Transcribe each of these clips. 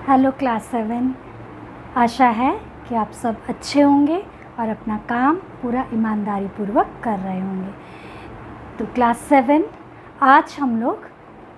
Hello class 7। आशा है कि आप सब अच्छे होंगे और अपना काम पूरा ईमानदारी पूर्वक कर रहे होंगे। तो क्लास 7 आज हम लोग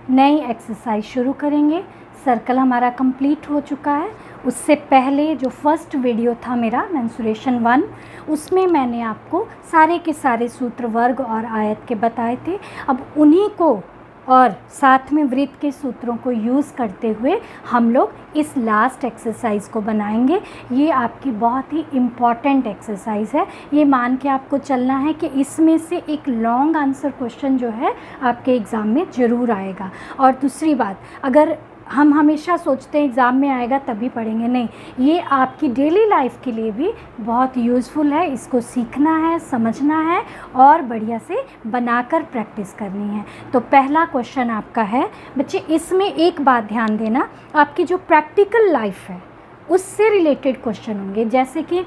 नई एक्सरसाइज शुरू करेंगे। सर्कल हमारा कंप्लीट हो चुका है। उससे पहले जो फर्स्ट वीडियो था मेरा मेंसुरेशन 1, उसमें मैंने आपको सारे के सारे सूत्र, वर्ग और आयत के बताए थे। अब उन्हीं को और साथ में वृत्त के सूत्रों को यूज़ करते हुए हम लोग इस लास्ट एक्सरसाइज को बनाएंगे। ये आपकी बहुत ही इम्पॉर्टेंट एक्सरसाइज है। ये मान के आपको चलना है कि इसमें से एक लॉन्ग आंसर क्वेश्चन जो है आपके एग्ज़ाम में ज़रूर आएगा। और दूसरी बात, अगर हम हमेशा सोचते हैं एग्ज़ाम में आएगा तभी पढ़ेंगे, नहीं, ये आपकी डेली लाइफ के लिए भी बहुत यूज़फुल है। इसको सीखना है, समझना है और बढ़िया से बनाकर प्रैक्टिस करनी है। तो पहला क्वेश्चन आपका है बच्चे, इसमें एक बात ध्यान देना, आपकी जो प्रैक्टिकल लाइफ है उससे रिलेटेड क्वेश्चन होंगे। जैसे कि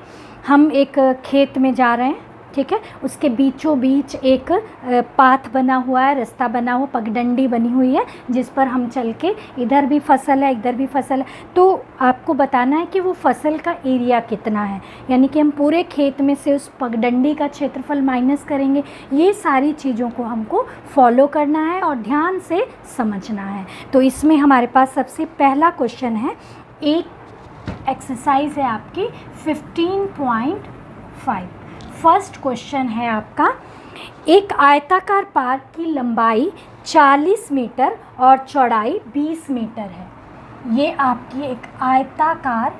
हम एक खेत में जा रहे हैं, ठीक है, उसके बीचों बीच एक पाथ बना हुआ है, रास्ता बना हुआ, पगडंडी बनी हुई है जिस पर हम चल के, इधर भी फसल है इधर भी फसल है, तो आपको बताना है कि वो फसल का एरिया कितना है। यानी कि हम पूरे खेत में से उस पगडंडी का क्षेत्रफल माइनस करेंगे। ये सारी चीज़ों को हमको फॉलो करना है और ध्यान से समझना है। तो इसमें हमारे पास सबसे पहला क्वेश्चन है, एक एक्सरसाइज है आपकी 15.5। फर्स्ट क्वेश्चन है आपका, एक आयताकार पार्क की लंबाई 40 मीटर और चौड़ाई 20 मीटर है। ये आपकी एक आयताकार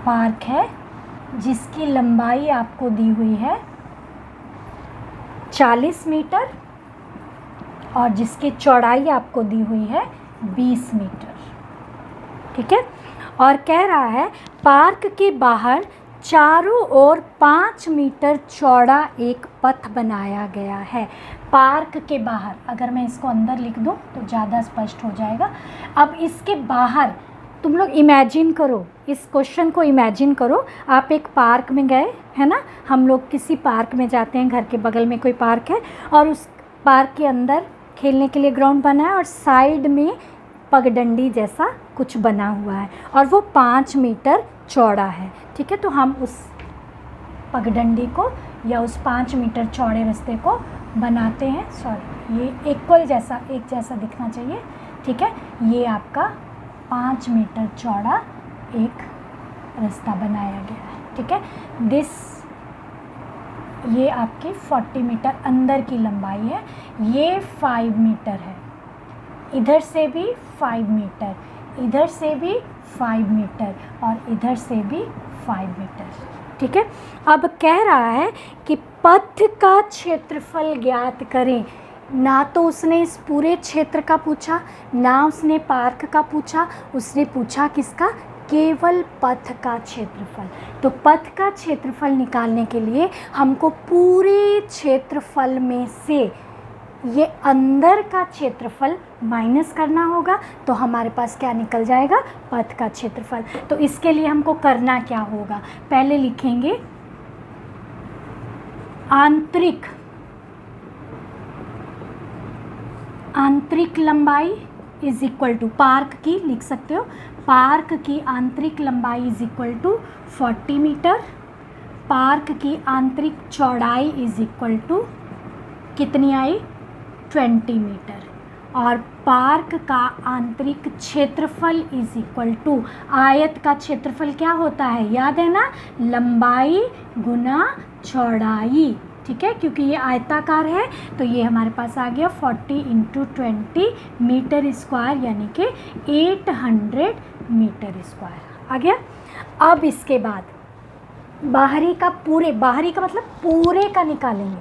पार्क है जिसकी लंबाई आपको दी हुई है 40 मीटर और जिसकी चौड़ाई आपको दी हुई है 20 मीटर, ठीक है। और कह रहा है पार्क के बाहर चारों ओर 5 मीटर चौड़ा एक पथ बनाया गया है। पार्क के बाहर, अगर मैं इसको अंदर लिख दूं तो ज़्यादा स्पष्ट हो जाएगा। अब इसके बाहर तुम लोग इमेजिन करो, इस क्वेश्चन को इमेजिन करो। आप एक पार्क में गए, है ना, हम लोग किसी पार्क में जाते हैं, घर के बगल में कोई पार्क है और उस पार्क के अंदर खेलने के लिए ग्राउंड बना है और साइड में पगडंडी जैसा कुछ बना हुआ है और वो 5 मीटर चौड़ा है, ठीक है। तो हम उस पगडंडी को या उस 5 मीटर चौड़े रास्ते को बनाते हैं। सॉरी, ये एक जैसा दिखना चाहिए, ठीक है। ये आपका 5 मीटर चौड़ा एक रास्ता बनाया गया है, ठीक है। ये आपकी 40 मीटर अंदर की लंबाई है। ये 5 मीटर है, इधर से भी 5 मीटर, इधर से भी 5 मीटर और इधर से भी 5 मीटर, ठीक है। अब कह रहा है कि पथ का क्षेत्रफल ज्ञात करें। ना तो उसने इस पूरे क्षेत्र का पूछा, ना उसने पार्क का पूछा, उसने पूछा किसका, केवल पथ का क्षेत्रफल। तो पथ का क्षेत्रफल निकालने के लिए हमको पूरे क्षेत्रफल में से ये अंदर का क्षेत्रफल माइनस करना होगा। तो हमारे पास क्या निकल जाएगा, पथ का क्षेत्रफल। तो इसके लिए हमको करना क्या होगा, पहले लिखेंगे आंतरिक लंबाई इज इक्वल टू, पार्क की लिख सकते हो, पार्क की आंतरिक लंबाई is equal to 40 metre. Park की आंतरिक चौड़ाई इज इक्वल टू कितनी आई, 20 मीटर। और पार्क का आंतरिक क्षेत्रफल इज इक्वल टू, आयत का क्षेत्रफल क्या होता है, याद है ना, लंबाई गुना चौड़ाई, ठीक है। क्योंकि ये आयताकार है तो ये हमारे पास आ गया 40 × 20 मीटर स्क्वायर, यानी कि 800 मीटर स्क्वायर आ गया। अब इसके बाद बाहरी का मतलब पूरे का निकालेंगे,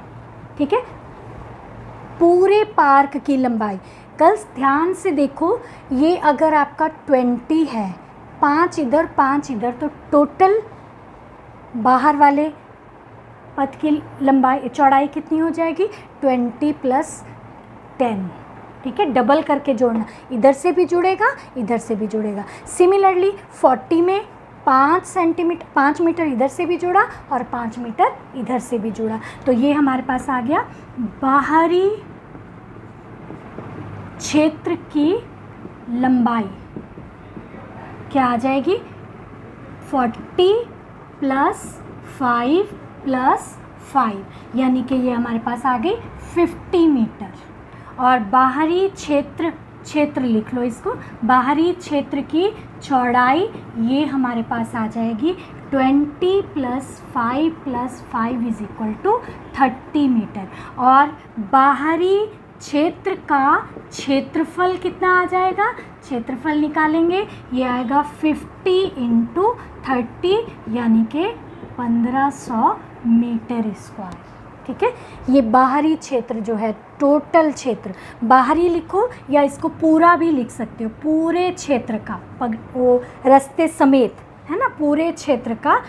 ठीक है, पूरे पार्क की लंबाई। गर्ल्स ध्यान से देखो, ये अगर आपका 20 है, 5 इधर 5 इधर, तो टोटल बाहर वाले पथ की लंबाई चौड़ाई कितनी हो जाएगी, 20 + 10, ठीक है। डबल करके जोड़ना, इधर से भी जुड़ेगा इधर से भी जुड़ेगा। सिमिलरली 40 में 5 मीटर इधर से भी जुड़ा और 5 मीटर इधर से भी जुड़ा। तो ये हमारे पास आ गया बाहरी क्षेत्र की लंबाई क्या आ जाएगी 40 + 5 + 5, यानी कि ये हमारे पास आ गई 50 मीटर। और बाहरी क्षेत्र लिख लो इसको, बाहरी क्षेत्र की चौड़ाई ये हमारे पास आ जाएगी 20 + 5 + 5 = 30 मीटर। और बाहरी क्षेत्र का क्षेत्रफल कितना आ जाएगा, क्षेत्रफल निकालेंगे, ये आएगा 50 × 30 यानी कि 1500 मीटर स्क्वायर। ठीक है, ये बाहरी क्षेत्र जो है, टोटल क्षेत्र, बाहरी लिखो या इसको पूरा भी लिख सकते हो, पूरे क्षेत्र का, वो रास्ते समेत, है ना, पूरे क्षेत्र का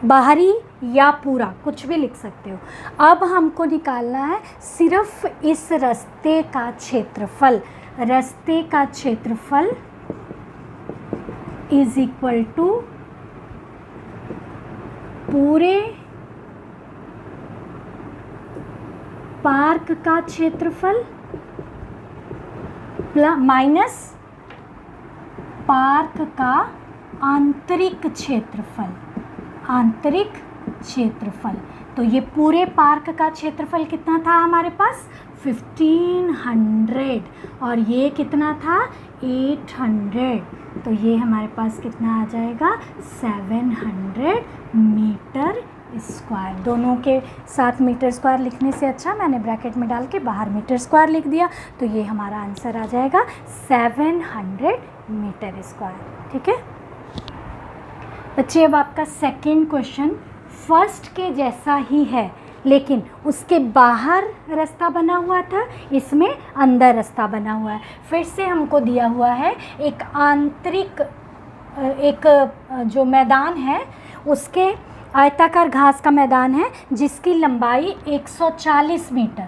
बाहरी या पूरा कुछ भी लिख सकते हो। अब हमको निकालना है सिर्फ इस रास्ते का क्षेत्रफल। रास्ते का क्षेत्रफल = पूरे पार्क का क्षेत्रफल माइनस पार्क का आंतरिक क्षेत्रफल। आंतरिक क्षेत्रफल, तो ये पूरे पार्क का क्षेत्रफल कितना था हमारे पास 1500 और ये कितना था 800, तो ये हमारे पास कितना आ जाएगा 700 मीटर स्क्वायर। दोनों के साथ मीटर स्क्वायर लिखने से अच्छा मैंने ब्रैकेट में डाल के बाहर मीटर स्क्वायर लिख दिया, तो ये हमारा आंसर आ जाएगा 700 मीटर स्क्वायर। ठीक है बच्चे, अब आपका सेकंड क्वेश्चन फर्स्ट के जैसा ही है, लेकिन उसके बाहर रास्ता बना हुआ था, इसमें अंदर रास्ता बना हुआ है। फिर से हमको दिया हुआ है एक आंतरिक, एक जो मैदान है उसके आयताकार घास का मैदान है जिसकी लंबाई 140 मीटर,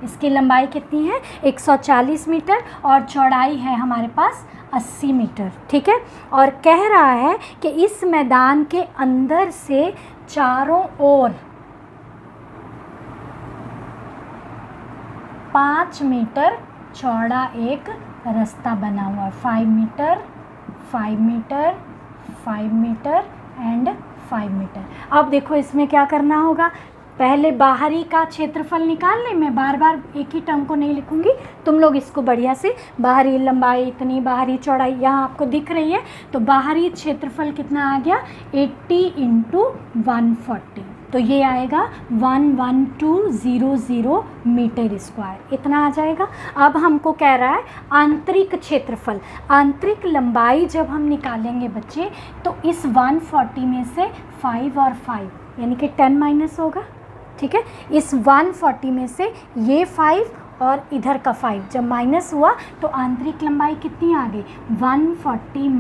इसकी लंबाई कितनी है 140 मीटर और चौड़ाई है हमारे पास 80 मीटर। ठीक है, और कह रहा है कि इस मैदान के अंदर से चारों ओर 5 मीटर चौड़ा एक रास्ता बना हुआ है, 5 metre 5 metre 5 metre and 5 metre. अब देखो इसमें क्या करना होगा, पहले बाहरी का क्षेत्रफल निकाल लें। मैं बार बार एक ही टर्म को नहीं लिखूंगी, तुम लोग इसको बढ़िया से, बाहरी लंबाई इतनी, बाहरी चौड़ाई यहाँ आपको दिख रही है, तो बाहरी क्षेत्रफल कितना आ गया 80 × 140, तो ये आएगा 11200 मीटर स्क्वायर, इतना आ जाएगा। अब हमको कह रहा है आंतरिक क्षेत्रफल, आंतरिक लंबाई जब हम निकालेंगे बच्चे, तो इस 140 में से 5 और 5 यानी कि 10 माइनस होगा। ठीक है, इस 140 में से ये 5 और इधर का 5 जब माइनस हुआ तो आंतरिक लंबाई कितनी आ गई 140 -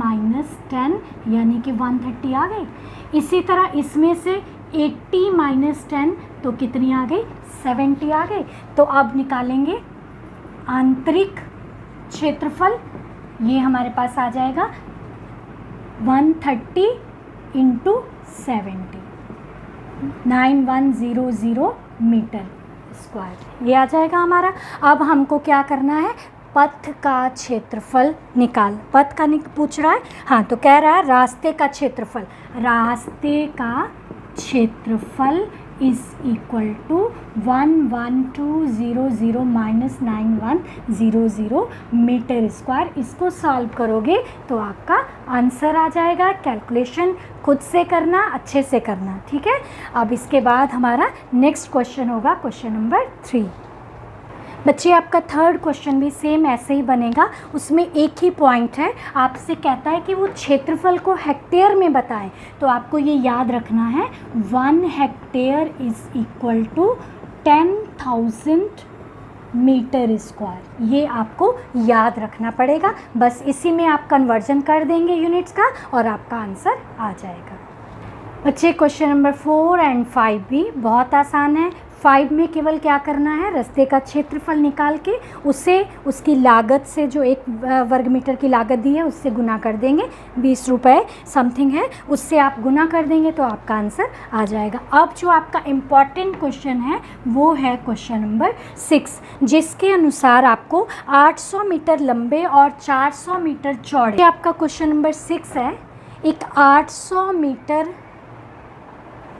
10 यानी कि 130 आ गई। इसी तरह इसमें से 80 - 10 तो कितनी आ गई 70 आ गई। तो अब निकालेंगे आंतरिक क्षेत्रफल, ये हमारे पास आ जाएगा 130 × 70, 9100 मीटर स्क्वायर, ये आ जाएगा हमारा। अब हमको क्या करना है, पथ का क्षेत्रफल निकाल, पथ का पूछ रहा है, हाँ, तो कह रहा है रास्ते का क्षेत्रफल, रास्ते का क्षेत्रफल is equal to 11200 - 9100 metre square. इसको सॉल्व करोगे तो आपका आंसर आ जाएगा। कैलकुलेशन खुद से करना, अच्छे से करना, ठीक है। अब इसके बाद हमारा नेक्स्ट क्वेश्चन होगा क्वेश्चन नंबर 3। बच्चे आपका थर्ड क्वेश्चन भी सेम ऐसे ही बनेगा, उसमें एक ही पॉइंट है, आपसे कहता है कि वो क्षेत्रफल को हेक्टेयर में बताएं। तो आपको ये याद रखना है 1 hectare is equal to 10,000 metre square, ये आपको याद रखना पड़ेगा। बस इसी में आप कन्वर्जन कर देंगे यूनिट्स का और आपका आंसर आ जाएगा। बच्चे क्वेश्चन नंबर 4 एंड 5 भी बहुत आसान है। 5 में केवल क्या करना है, रास्ते का क्षेत्रफल निकाल के उसे उसकी लागत से, जो 1 वर्ग मीटर की लागत दी है उससे गुना कर देंगे, 20 रुपये समथिंग है, उससे आप गुना कर देंगे तो आपका आंसर आ जाएगा। अब जो आपका इम्पॉर्टेंट क्वेश्चन है वो है क्वेश्चन नंबर 6, जिसके अनुसार आपको 800 मीटर लंबे और 400 मीटर चौड़े, आपका क्वेश्चन नंबर 6 है। एक 800 मीटर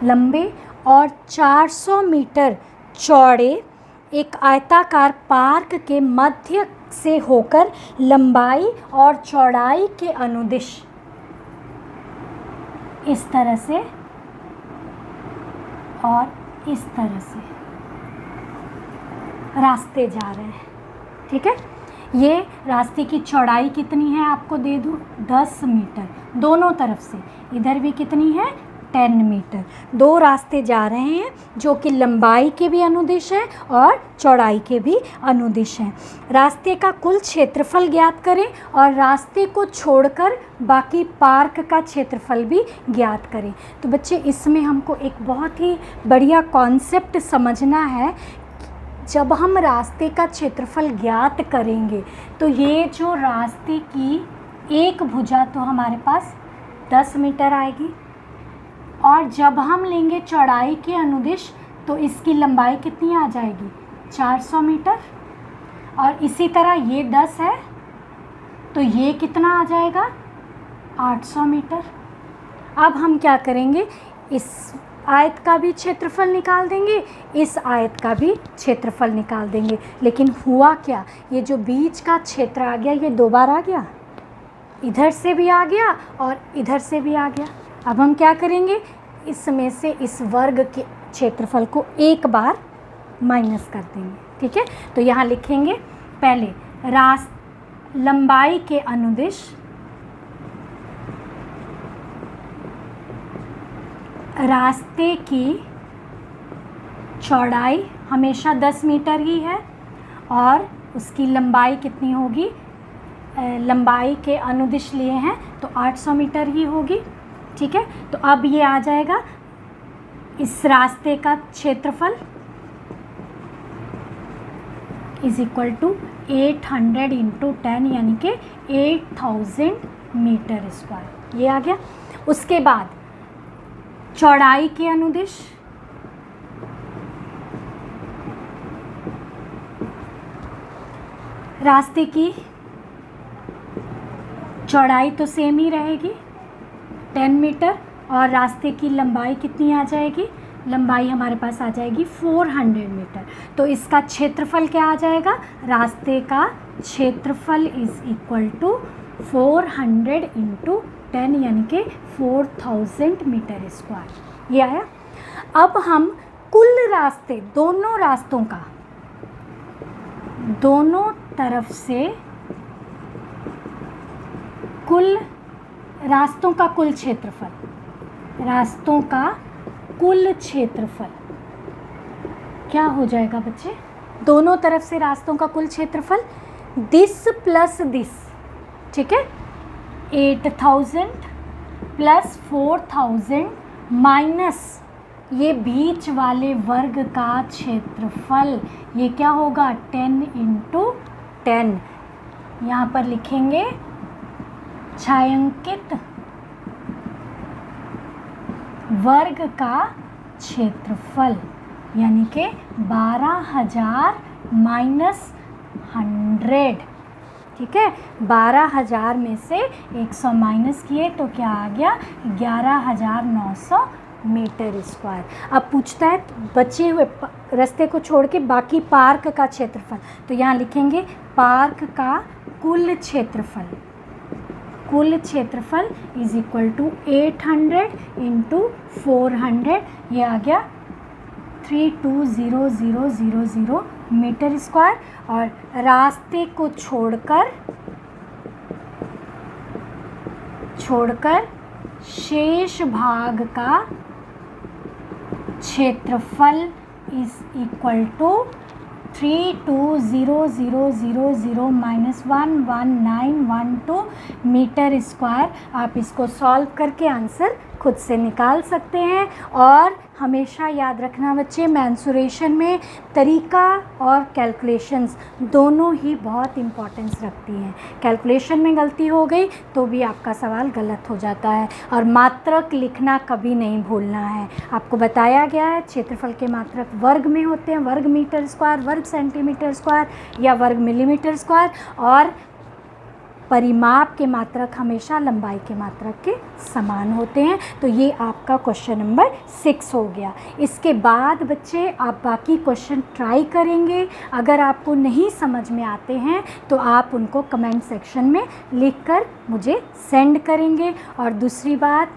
लंबे और 400 मीटर चौड़े एक आयताकार पार्क के मध्य से होकर लंबाई और चौड़ाई के अनुदिश इस तरह से और इस तरह से रास्ते जा रहे हैं। ठीक है, ये रास्ते की चौड़ाई कितनी है आपको दे दूँ, 10 मीटर, दोनों तरफ से, इधर भी कितनी है, 10 मीटर। 2 रास्ते जा रहे हैं जो कि लंबाई के भी अनुदिश हैं और चौड़ाई के भी अनुदिश हैं। रास्ते का कुल क्षेत्रफल ज्ञात करें और रास्ते को छोड़कर बाकी पार्क का क्षेत्रफल भी ज्ञात करें। तो बच्चे इसमें हमको एक बहुत ही बढ़िया कॉन्सेप्ट समझना है। जब हम रास्ते का क्षेत्रफल ज्ञात करेंगे तो ये जो रास्ते की एक भुजा तो हमारे पास 10 मीटर आएगी, और जब हम लेंगे चौड़ाई के अनुदिश तो इसकी लंबाई कितनी आ जाएगी, 400 मीटर, और इसी तरह ये 10 है तो ये कितना आ जाएगा, 800 मीटर। अब हम क्या करेंगे, इस आयत का भी क्षेत्रफल निकाल देंगे, इस आयत का भी क्षेत्रफल निकाल देंगे। लेकिन हुआ क्या, ये जो बीच का क्षेत्र आ गया ये 2 बार आ गया, इधर से भी आ गया और इधर से भी आ गया। अब हम क्या करेंगे, इसमें से इस वर्ग के क्षेत्रफल को 1 बार माइनस कर देंगे। ठीक है, तो यहाँ लिखेंगे पहले लंबाई के अनुदिश रास्ते की चौड़ाई हमेशा 10 मीटर ही है और उसकी लंबाई कितनी होगी, लंबाई के अनुदिश लिए हैं तो 800 मीटर ही होगी। ठीक है, तो अब ये आ जाएगा इस रास्ते का क्षेत्रफल इज इक्वल टू 800 इंटू 10 यानी कि 8000 मीटर स्क्वायर, ये आ गया। उसके बाद चौड़ाई के अनुदिश रास्ते की चौड़ाई तो सेम ही रहेगी 10 मीटर, और रास्ते की लंबाई कितनी आ जाएगी, लंबाई हमारे पास आ जाएगी 400 मीटर। तो इसका क्षेत्रफल क्या आ जाएगा, रास्ते का क्षेत्रफल इज इक्वल टू 400 इंटू 10 यानी कि 4000 मीटर स्क्वायर, ये आया। अब हम कुल रास्ते, दोनों रास्तों का, दोनों तरफ से कुल रास्तों का कुल क्षेत्रफल, रास्तों का कुल क्षेत्रफल क्या हो जाएगा बच्चे, दोनों तरफ से रास्तों का कुल क्षेत्रफल दिस प्लस दिस। ठीक है, 8000 प्लस 4000 माइनस ये बीच वाले वर्ग का क्षेत्रफल, ये क्या होगा 10 इंटू 10। यहाँ पर लिखेंगे छायांकित वर्ग का क्षेत्रफल यानी कि 12000 माइनस 100। ठीक है, 12000 में से 100 माइनस किए तो क्या आ गया, 11900 मीटर स्क्वायर। अब पूछता है बचे हुए रास्ते को छोड़ के बाकी पार्क का क्षेत्रफल, तो यहाँ लिखेंगे पार्क का कुल क्षेत्रफल, कुल क्षेत्रफल इज इक्वल टू 800 इंटू 400, ये आ गया 320000 मीटर स्क्वायर। और रास्ते को छोड़कर शेष भाग का क्षेत्रफल is equal to 320000 minus 11912 metre square. आप इसको सॉल्व करके आंसर खुद से निकाल सकते हैं। और हमेशा याद रखना बच्चे, मेंसुरेशन में तरीका और कैलकुलेशंस दोनों ही बहुत इम्पोर्टेंस रखती हैं। कैलकुलेशन में गलती हो गई तो भी आपका सवाल गलत हो जाता है। और मात्रक लिखना कभी नहीं भूलना है। आपको बताया गया है क्षेत्रफल के मात्रक वर्ग में होते हैं, वर्ग मीटर स्क्वायर, वर्ग सेंटीमीटर स्क्वायर या वर्ग मिलीमीटर स्क्वायर, और परिमाप के मात्रक हमेशा लंबाई के मात्रक के समान होते हैं। तो ये आपका क्वेश्चन नंबर 6 हो गया। इसके बाद बच्चे आप बाकी क्वेश्चन ट्राई करेंगे। अगर आपको नहीं समझ में आते हैं तो आप उनको कमेंट सेक्शन में लिखकर मुझे सेंड करेंगे। और दूसरी बात,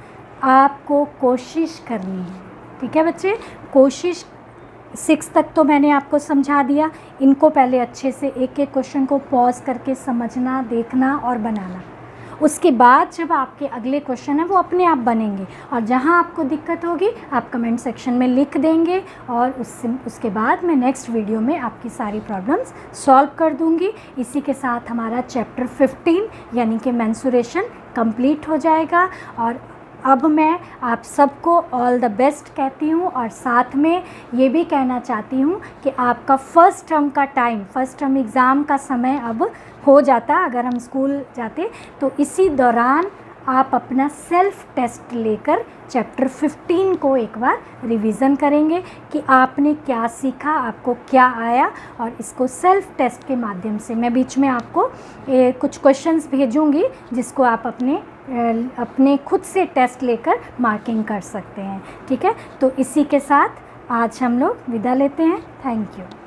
आपको कोशिश करनी है, ठीक है बच्चे। कोशिश 6 तक तो मैंने आपको समझा दिया। इनको पहले अच्छे से एक एक क्वेश्चन को पॉज करके समझना, देखना और बनाना। उसके बाद जब आपके अगले क्वेश्चन हैं वो अपने आप बनेंगे, और जहां आपको दिक्कत होगी आप कमेंट सेक्शन में लिख देंगे, और उसके बाद मैं नेक्स्ट वीडियो में आपकी सारी प्रॉब्लम्स सॉल्व कर दूंगी। इसी के साथ हमारा चैप्टर 15 यानी कि मेंसुरेशन कंप्लीट हो जाएगा। और अब मैं आप सबको ऑल द बेस्ट कहती हूँ, और साथ में ये भी कहना चाहती हूँ कि आपका फर्स्ट टर्म का टाइम, फर्स्ट टर्म एग्ज़ाम का समय अब हो जाता। अगर हम स्कूल जाते तो इसी दौरान आप अपना सेल्फ टेस्ट लेकर चैप्टर 15 को एक बार रिवीज़न करेंगे कि आपने क्या सीखा, आपको क्या आया। और इसको सेल्फ टेस्ट के माध्यम से मैं बीच में आपको कुछ क्वेश्चंस भेजूंगी जिसको आप अपने खुद से टेस्ट लेकर मार्किंग कर सकते हैं, ठीक है। तो इसी के साथ आज हम लोग विदा लेते हैं। Thank you.